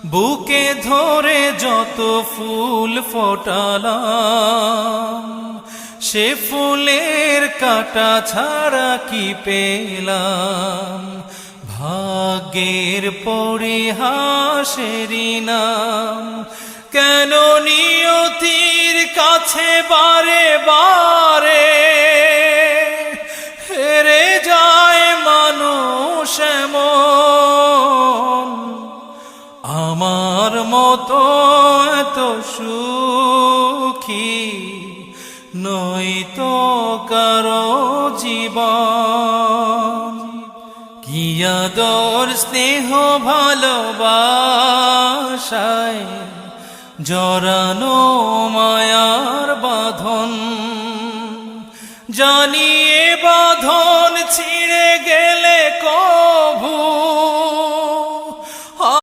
বুকে ধরে যত ফুল ফোটালাম, সে ফুলের কাটা ছাড়া কি পেলাম। ভাগ্যের পরিহাসেরই নাম, কেন নিয়তির কাছে বারে বারে হেরে যায় মানুষ এমন। আমার মতো এত সুখী নয়তো কারো জীবন। কি আদর স্নেহ ভালোবাসায় জড়ানো মায়ার বাঁধন, জানিয়ে বাঁধন ছিঁড়ে গেলে কভু